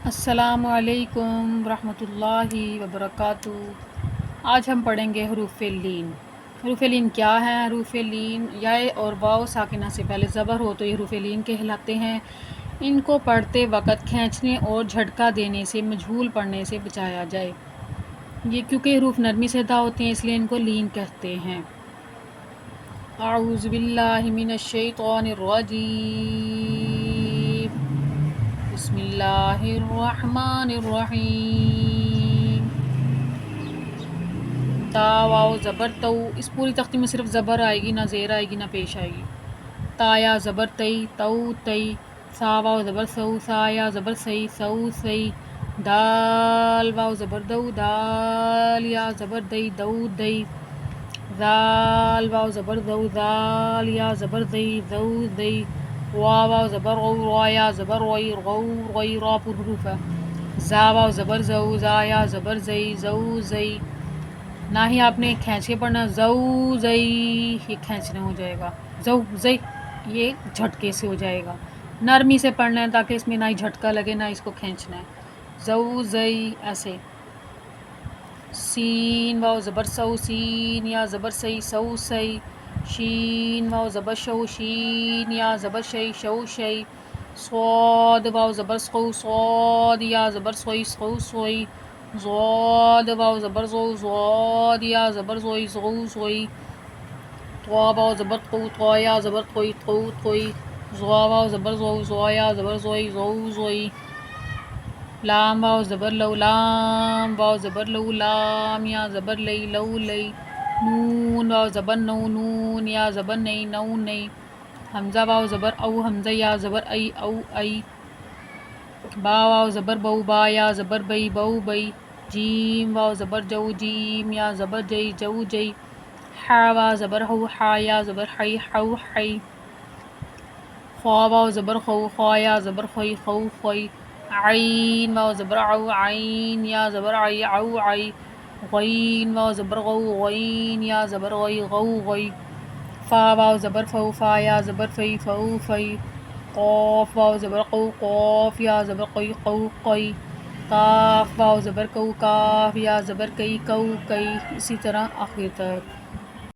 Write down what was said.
السلام علیکم ورحمۃ اللہ وبرکاتہ۔ آج ہم پڑھیں گے حروف لین۔ حروف لین کیا ہیں؟ حروف لین یائے اور واو ساکنہ سے پہلے زبر ہو تو یہ حروف لین کہلاتے ہیں۔ ان کو پڑھتے وقت کھینچنے اور جھٹکا دینے سے مجہول پڑھنے سے بچایا جائے۔ یہ کیونکہ حروف نرمی سے ادا ہوتے ہیں اس لیے ان کو لین کہتے ہیں۔ اعوذ باللہ من الشیطان الرجیم، بسم اللہ الرحمن الرحیم۔ تا واو زبر تو، اس پوری تختی میں صرف زبر آئے گی، نہ زیر آئے گی نہ پیش آئے گی۔ تا یا زبر تئی، تو تئی۔ سا واو زبر سو، سا یا زبر سی، سو سی۔ دال واو زبر دو، دال یا زبر دئی، دو دئی۔ ذال واو زبر دو، ذال یا زبر دئی، دو دئی۔ واو زبر غو، را یا زبر غوئی، غو غوئی، را پر حروف ہے۔ زا واو زبر زو، زا یا زبر زئی، زو زئی۔ نہ ہی آپ نے کھینچ کے پڑھنا، زو زئی یہ کھینچنا ہو جائے گا، زو زئی یہ جھٹکے سے ہو جائے گا۔ نرمی سے پڑھنا ہے تاکہ اس میں نہ ہی جھٹکا لگے نہ اس کو کھینچنا ہے، زو زئی ایسے۔ سین واو زبر سو، سین یا زبر سی، سو سی۔ شین واو زبر شو، شین یا زبر شئی، شو شئی۔ صاد واو زبر سو، صاد یا زبر سوئی، سو سوئی۔ ضاد واو زبر زو، ضاد یا زبر زوئی، زو زوئی۔ طوا واو زبر طو، طوا یا زبر طوئی، طو طوئی۔ ضوا واو زبر زو، ضوا یا زبر زوئی، زو زوئی۔ لام واو زبر لو، لام واو زبر لو، لام یا زبر لئی، لو لئی۔ نون واو زبر نو، نون یا زبر نئی، نو نئی۔ حمزہ واو زبر او، حمزہ یا زبر ای، او ای۔ با واو زبر بو، با یا زبر بئی، بو بئی۔ جیم واو زبر جو، جیم یا زبر جئی، جو جئی۔ حا واو زبر ہو، حا یا زبر حی، حو حی۔ خوا واو زبر خو، خوا یا زبر خوئی، خو خوئی۔ عین واو زبر عو، عین یا زبر عی، عو عی۔ غین واو زبر غو، غین یا زبر غئی، غو غئی۔ فا واو زبر فو، فا یا زبر فئی، فو فئی۔ قوف واو زبر قو، قوف یا زبر قوئی، قو قوئی۔ کاف واو زبر کو، کاف یا زبر کئی، کو کئی، اسی طرح آخر تک۔